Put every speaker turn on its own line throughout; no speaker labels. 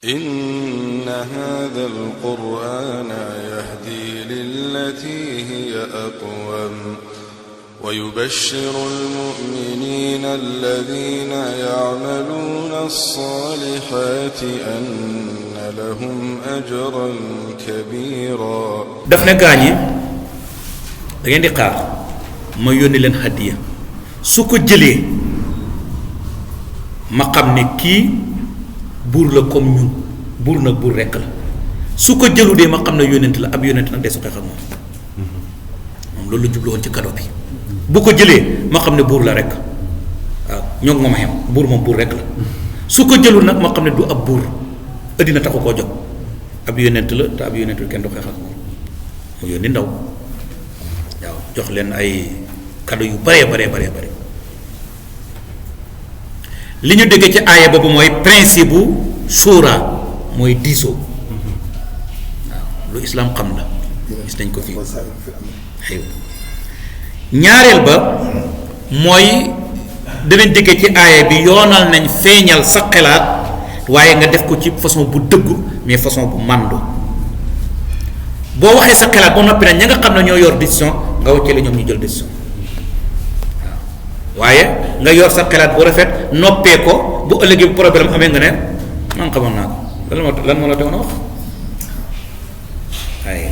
إن هذا القرآن يهدي للتي هي أقوم ويبشر المؤمنين الذين يعملون الصالحات أن لهم أجرا كبيرا.
daf ne gaañi da ngeen di xaar ma yónni leen hadiya su ko jëlee ma xam ne kii buur la comme ñun buur nag buur rekk la su ko jëlu dee ma xam ne yónent la ab yónent nag de su xeex ak moom loolu la jublu woon ci kado bi bu ko jëlee ma xam ne buur la rekk waaw ñoo moom a xem buur moom buur rekk la su ko jëlul nag ma xam ne du ab buur addina taxu koo jóg ab yónent la te ab yónent kenn du xeex ak moom mu yónni ndaw waaw jox leen ay kado yu bare li ñu déggee ci aaya boobu mooy principe bu shura mooy diisoo waaw lu islaam xam la gis nañ ko fii xëy ñaareel ba mooy dinañ déggee ci aaya bi yoonal nañ feeñal sa xalaat waaye nga def ko ci façon bu dëggu mais façon bu màndu boo waxee sa xalaat ba noppi nag ña nga xam ne ñoo yor décision nga wàcce la ñoom ñu jël décision waaye nga yor sa xalaat bu rafet noppee ko bu ëllëgee bu problème amee nga ne man xamoon naa ko lan moo la teewoon a wax waaye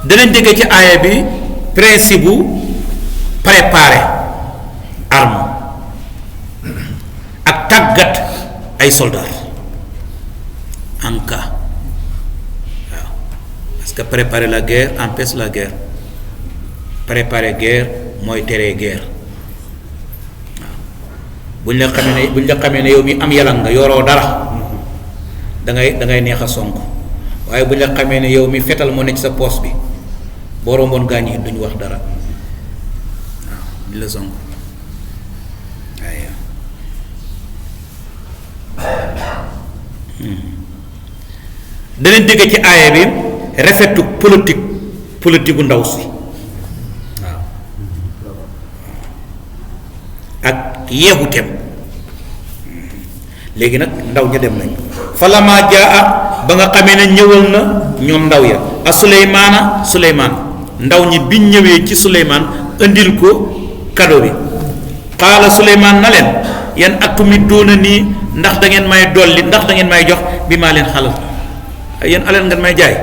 danañ déggee ci aaya bi principe bu préparer arme ak tàggat ay soldats en cas waaw parce que préparer la guerre empêche la guerre préparer guerre mooy teree guerre waaw buñ la xamee ne yow mi am yalang nga yoroo dara da ngay neex a sonk waaye buñ la xamee ne yow mi fetal moo ne ci sa poos bi boo romboon gaañ yi duñ wax dara waaw di la sonk waaye danañ dégg ci aaya bi rafetu politique bu ndaw si ak yeexu tem léegi nag ndaw ña dem nañ falama jaa ba nga xamee ne ñëwal na ñoom ndaw ya a suleymaan ndaw ñi biñ ñëwee ci suleymaan indil ko kado bi qaala suleymaan na leen yan atumi doona nii ndax da ngeen may dolli ndax da ngeen may jox bi maa leen xalal yéen alal ngeen may jaay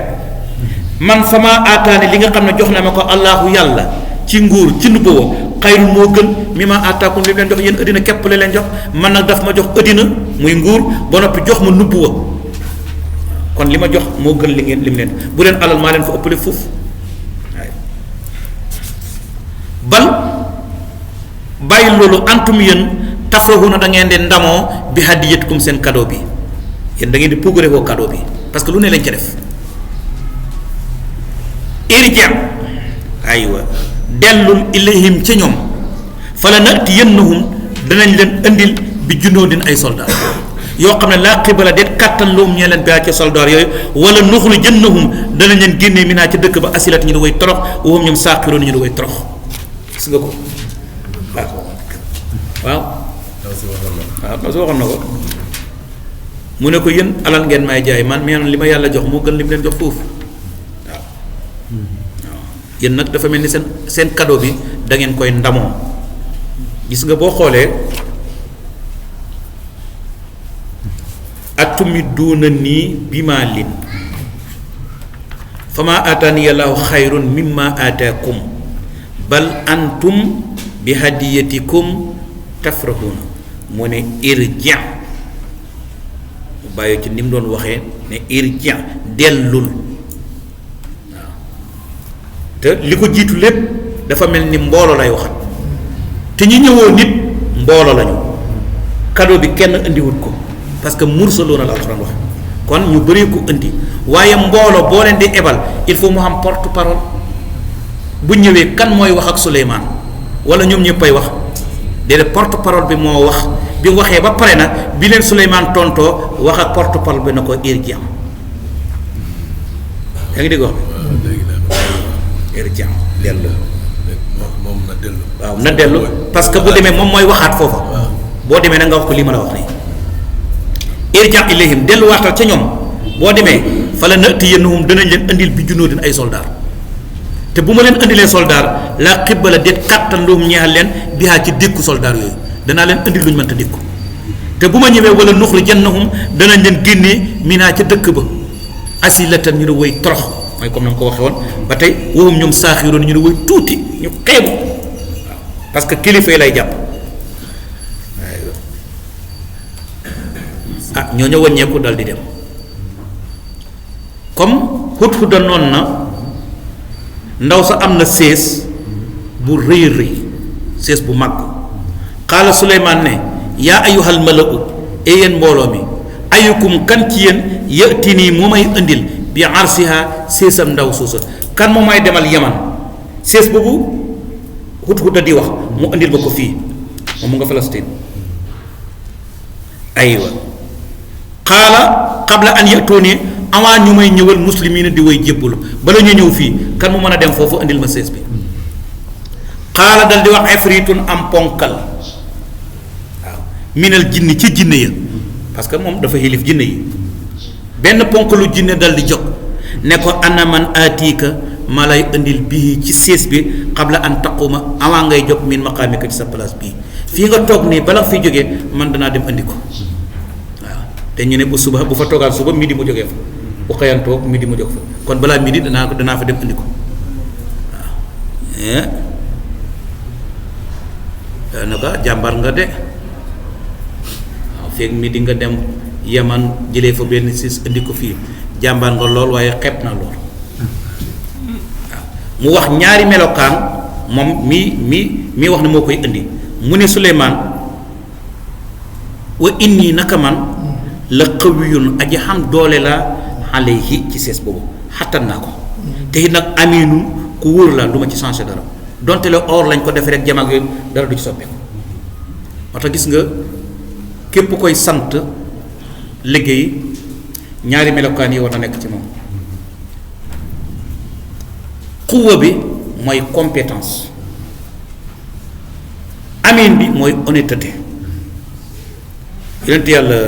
man fama aataani li nga xam ne jox na ma ko allahu yàlla ci nguur ci nubbuwa xayru moo gën mi ma àttaakum li mu leen jox yéen ëddina képp la leen jox man nag daf ma jox ëddina muy nguur ba noppi jox ma nubbuwa kon li ma jox moo gën li mu leen bu leen alal maa leen fa ëppale foofu waaye bal bàyyi loolu antum yéen tafrahuna da ngeen di ndamoo bi hadiyatukum seen cadeau bi yéen da ngeen di puugare koo cadeau bi parce que lu ne lañ ca def irja aywa dellul ilayhim ca ñoom fala nati yennahum danañ leen indil bi jundoodin ay soldat yoo xam ne laa xibala det kàttan loom ñee leen baa ca soldat yooyu wala nuxlu jënnahum danañ leen génnee mi naa ca dëkk ba asilat ñu di way torox waxum ñoom saaxiroon ñu di way torox gis nga ko waaw ndaw si waxoon na ko mu ne ko yéen alal ngeen may jaay man meen li ma yàlla jox moo gën li mu leen jox foofu waaw yéen nag dafa mel ni seen cadeau bi da ngeen koy ndamoo gis nga boo xoolee atumi duuna nii bi maa lin fa maa aataani yàllaahu xayrun mimma aataakum bal antum bi hadiyatikum tafrahuna mu ne irja mu bàyyi ci ni mu doon waxee ne irja dellul waaw te li ko jiitu lépp dafa mel ni mbooloo lay waxat te ñi ñëwoo nit mbooloo lañu cadeau bi kenn indiwut ko parce que mursaloona la alxuraan wax kon ñu bari ko indi waaye mbooloo boo leen di ebal il faut mu xam porte parole bu ñëwee kan mooy wax ak Suleymaan wala ñoom ñëppay wax déedéet porte parole bi moo wax bi waxee ba pare nag bi leen Suleymaan tontoo wax ak porte parole bi na ko irji am yaa ngi dégg wax bi irji am dellu
moom na dellu
waaw na dellu parce que bu demee moom mooy waxaat foofa boo demee na nga wax ko lii ma la wax nii irja ilayhim delluwaatal ca ñoom boo demee fa la natiyannahum danañ leen andil bi junoodin ay soldaar te bu ma leen andilee soldaar la xibbala déet kàttan loom ñeexal leen bihaa ci dékku soldaar yooyu danaa leen andil lu ñu mënta dékku te bu ma ñëwee wala nuxrijannahum danañ leen génnee minaa ca dëkk ba asilatan ñu ne woy torox mooy comme na ma ko waxee woon ba tey waxum ñoom saaxiroon ñu ne woy tuuti ñu xeebu waaw parce que kilifa yi lay jàpp ñoo ñëw wàññeeku dal di dem comme Hudhuda noonu na ndaw sa am na sées bu rëy rëy sées bu mag xaala Suleymaan ne yaa ayyuhal mala'u yéen mbooloo mi ayukum kan ci yéen yëti nii moo may indil bi arsiha séesam ndaw suusa kan moo may demal Yaman sées boobu Hudhuda di wax mu indil ba ko fii moom mu nga Palestine aywa xaala qabla an yatuuni avant ñu may ñëwal muslimiina di way jébbalu bala ñu ñëw fii kan mu mën a dem foofu indil ma sées bi xaala dal di wax ifritun am ponkal waaw minal jinni ci jinne ya parce que moom dafa xilif jinne yi benn ponkalu jinne dal di jóg ne ko ana man aatiika ma lay indil bii ci sées bi qabla an taquma avant ngay jóg min maqaamika ci sa place bii fii nga toog nii bala fi jógee man danaa dem andi ko waaw te ñu ne bu suba bu fa toogaal suba midi mu jógee fa bu xëyan toog midi mu jóg fa kon balaa midi danaa fa dem andi ko waaw naka jàmbar nga de waaw feeg midi nga dem Yaman jëlee fa benn siis indi ko fii jàmbar nga lool waaye xeeb na lool waaw mu wax ñaari melokaan moom mi wax ne moo koy indi mu ne Suleymaan wa inni naka man la qawiyun aji xam doole la alayhi ci sees boobu xattan naa ko te it nag aminun ku wóor la du ma ci changé dara donte le or lañ ko defee rek jam ak yooyu dara du ci soppeeku moo tax gis nga képp koy sant liggéey ñaari melokaan yi war na nekk ci moom xuwa bi mooy compétence amin bi mooy honnêteté yonent yàlla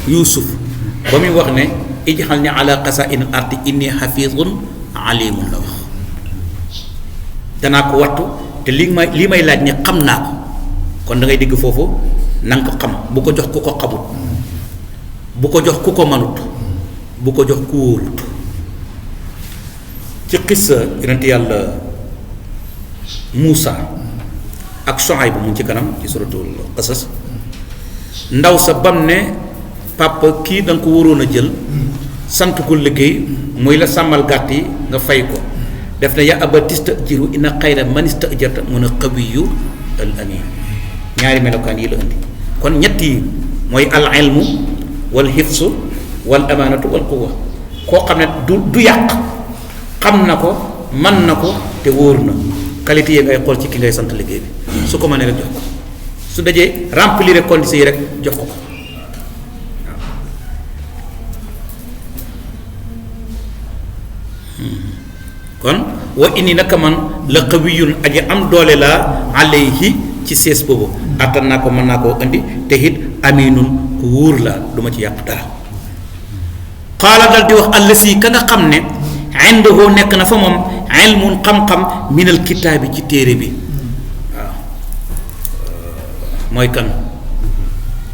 Yuusuf ba muy wax ne ijxal ni ala xasaa'in ardi inni xafizun alimun la wax danaa ko wattu te li may laaj ne xam naa ko kon da ngay dégg foofu na nga ko xam bu ko jox ku ko xamut bu ko jox ku ko manut bu ko jox ku wóorut ci xissa yonent yàlla Muusa ak Shuayb bu mu ci kanam ci suratul Qasas ndaw sa bam ne papa kii da nga ko waroon a jël sant ko liggéey muy la sàmmal gàtt yi nga fay ko def na ya aba tasta'jiru inna xayra man ista'jarta mun a qawiyyu al amin ñaari melokaan yi la indi kon ñett yi mooy al ilmu wal hifsu wal amaanatu wal quwwa koo xam ne du yàq xam na ko man na ko te wóor na qualité yi ngay xool ci ki ngay sant liggéey bi su ko mënee rek jox ko su dajee remplir conditions yi rek jox ko kon wa inni naka man la qawiyun aji am doole la alayhi ci sees boobu attan naa ko mën naa koo indi te it aminun ku wóor la du ma ci yàq dara qaala dal di wax allasi ka nga xam ne indahu nekk na fa moom ilmun xam-xam minal kitaabi ci téere bi waaw mooy kan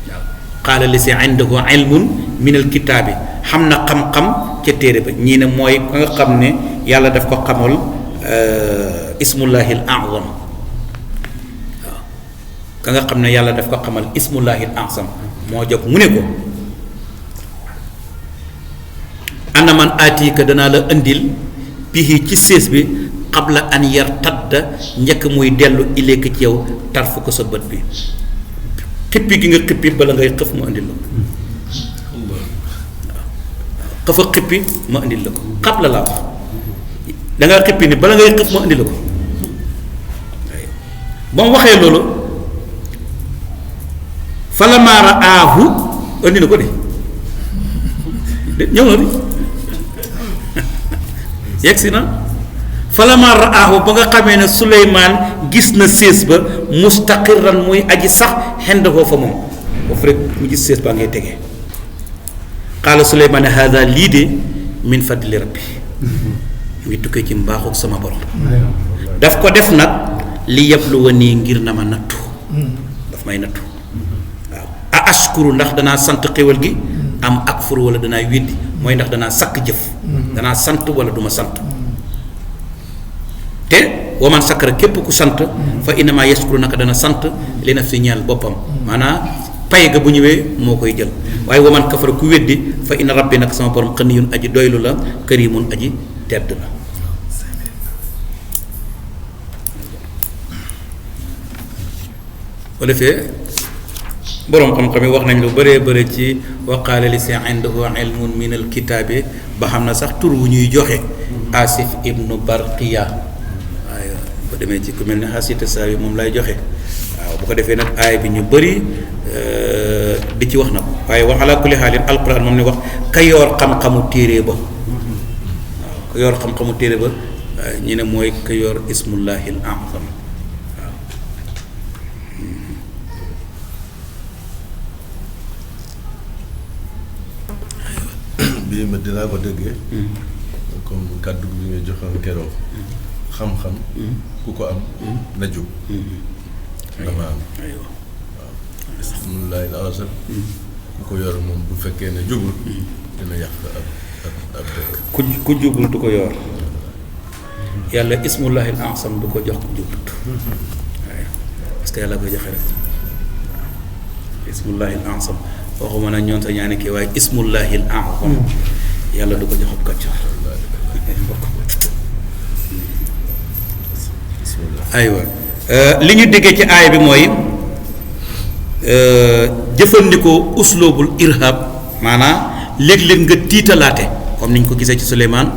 waaw qaala allasi indahu ilmun minal kitaabi xam na xam-xam ca téere ba ñii ne mooy ka nga xam ne yàlla daf ko xamal ismullahi al a'zam waaw ka nga xam ne yàlla daf ko xamal ismullahi al a'zam moo jóg mu ne ko ana man aatiika danaa la indil bihi ci sées bi qabla an yartadda njëkk muy dellu ileeka ci yow tarfu ko sa bët bi xippi gi nga xippi bala ngay xëf ma indil la ko xëfa xippi ma indil la ko qabla laa wax dangaa xippi ni bala ngay xëf ma indil la ko ba mu waxee loolu falammaa ra'aahu indi na ko de ñëw na di yegsi na falammaa ra'aahu ba nga xamee ne Suleymaan gis na sées ba mustaqirran muy aji sax xendahoo fa moom foofu rek mu gis sées baa ngay tegee qaala Suleymaan hada lii de min fadli rabbi mu ngi tukkee ci mbaaxu sama borom daf ko def nag li yabluwanii ngir na ma nattu daf may nattu waaw a ashkuru ndax danaa sant xéwal gi am akfuru wala danaa weddi mooy ndax danaa sakk jëf danaa sant wala duma sant te waman sakkara képp ku sant fa innama yashkuru naka dana sant li nafsi ñeel boppam maanaam pay ga bu ñëwee moo koy jël waaye waman kafara ku weddi fa inna rabbi nag sama borom xaniyun aji doylu la karimun aji tedd la bu defee boroom xam-xam yi wax nañ lu bëree bëri ci waqaala li si indahu ilmun min al kitaabi ba xam na sax tur wu ñuy joxe asif ibnu barqiya waaye bu demee ci ku mel ne xasita saa yi moom lay joxe waaw bu ko defee nag aay bi ñu bëri di ci wax na ko waaye wax ala kulli xaalin alquran moom ni wax ka yor xam-xamu téere ba waaw ka yor xam-xamu téere ba ñu ne mooy ka yor ismullahil azam
bii ma dinaa ko déggee comme kàddu bi ngay joxoon keroog xam-xam ku ko am na jub dama am waaw bismillahi al-azam ku ko yor moom bu fekkee ne jubul dina yàq ab dëkk
ku jubul du ko yor yàlla ismullahi al-azam du ko jox ku jubut waaye parce que yàlla koy joxe rek ismullahi al-azam waxuma nag ñoon sa ñaani kii waaye ismullahi al-azam yàlla du ko jox ab kàccoor aywa li ñu déggee ci aaya bi mooy jëfandikoo usloobul irhab maanaam léeg-léeg nga tiitalaate comme niñ ko gisee ci Suleymaan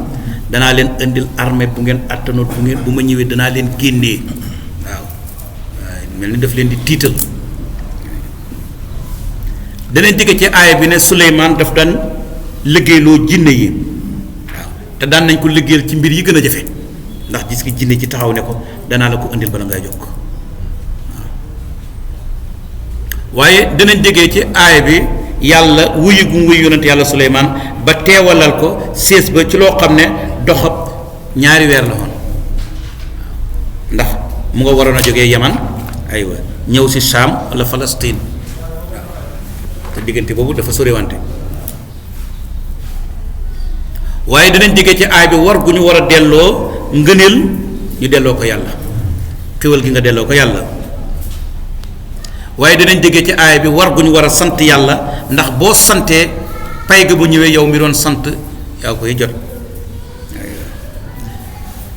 danaa leen indil armée bu ngeen attanoot bu ma ñëwee danaa leen génnee waaw mel ni daf leen di tiital danañ dégg ci aaya bi ne Suleymaan daf daan liggéeyloo jinne yi waaw te daan nañ ko liggéeyal ci mbir yi gën a jafe ndax gis ki jinne ci taxaw ne ko danaa la ko indil bala ngay jokk waaw waaye danañ déggee ci aaya bi yàlla wuyu gu wuyu yonent yàlla Suleymaan ba teewalal ko sées ba ci loo xam ne doxab ñaari weer la woon ndax mu nga waroon a jógee Yaman aywa ñëw si Sham wala Palestine te diggante boobu dafa soriwante waaye dinañ déggee ci aay bi war gu ñu war a delloo ngëneel ñu delloo ko yàlla xéwal gi nga delloo ko yàlla waaye dinañ déggee ci aay bi war gu ñu war a sant yàlla ndax boo santee pay ga bu ñëwee yow mi doon sant yaa koy jot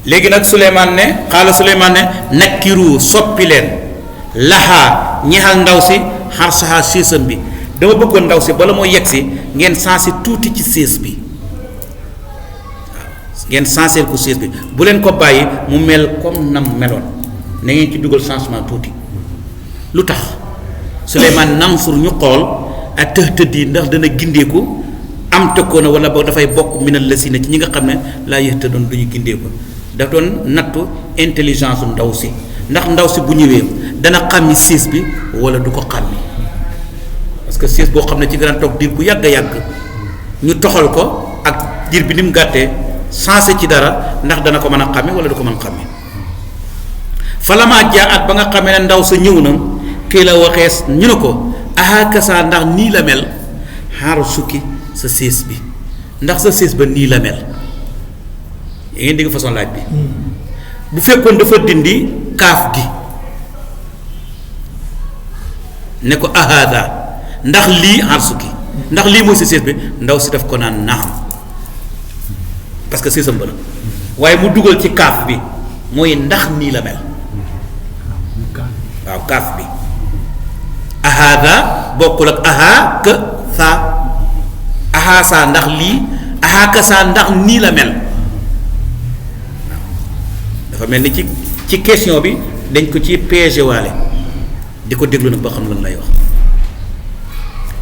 léegi nag Suleymaan ne xaala Suleymaan ne nakkiru soppi leen laxaa ñeexal ndaw si xar saxaa séesam bi dama bëggoon ndaw si bala moo yegg si ngeen sensé tuuti ci sées bi waaw ngeen sensé ko sées bi bu leen ko bàyyi mu mel comme nam meloon na ngeen ci dugal changement tuuti lu tax Suleymaan nansur ñu xool ak tëdd yi ndax dana gindeeku am tëkkoon na wala boog dafay bokk minal lasina ci ñi nga xam ne laa yëxta doon du ñu gindeeku daf doon nattu intelligence ndaw si ndax ndaw si bu ñëwee dana xàmmi sées bi wala du ko xàmmi parce que sées boo xam ne ci gën a toog diir bu yàgg a yàgg ñu toxal ko ak diir bi ni mu gàttee sensé ci dara ndax dana ko mën a xàmme wala du ko mën a xàmme falamaa jaa at ba nga xamee ne ndaw sa ñëw na kii la waxees ñu ne ko ahakasa ndax nii la mel xaaru sukki sa sées bi ndax sa sées ba nii la mel yaa ngeen dégg façon laaj bi bu fekkoon dafa dindi kaaf gi ne ko ahada ndax lii arsuki ndax lii mooy sa sées bi ndaw si daf ko naan naam parce que séesam ba la waaye mu dugal ci kaaf bi mooy ndax nii la mel waaw kaaf bi ahada bokkul ak aha ka saa aha saa ndax lii aha ka saa ndax nii la mel waaw dafa mel ni ci question bi dañ ko ci piégé waale di ko déglu nag ba xam lan lay wax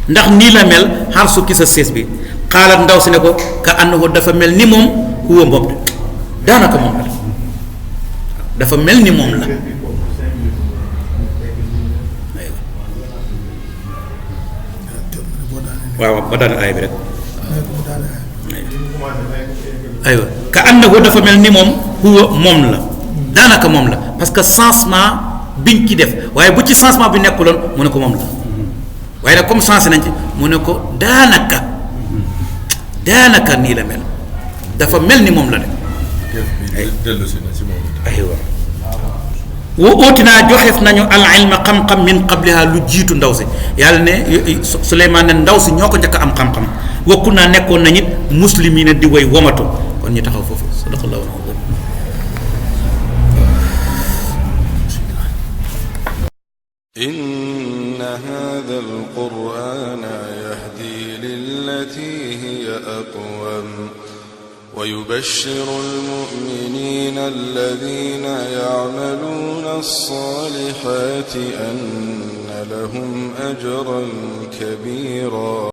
ndax nii la mel xar sukki sa sées bi xaalat ndaw si ne ko ka annahu dafa mel ni moom huwa moom daanaka moom la dafa mel ni moom la waaw ba daan aay bi rek aywa ka annahu dafa mel ni moom huwa moom la daanaka moom la parce que changement biñ ci def waaye bu ci changement bi nekkuloon mu ne ko moom la waaye nag comme changé nañ ci mu ne ko daanaka nii la mel dafa mel ni moom la de
dellusi na ci moom
aywa ootinaa joxeef nañu al ilma xam-xam min qabliha lu jiitu ndaw si yàlla ne Suleymaan ne ndaw si ñoo ko njëkk am xam-xam wakku naa nekkoon nañ it muslimiina di way womatu kon ñu taxaw foofu sadaqallahu al-azim.
inna haadha al-qur'aana yahdii lillatii hiya aqwam ويبشر المؤمنين الذين يعملون الصالحات أن لهم أجرا كبيرا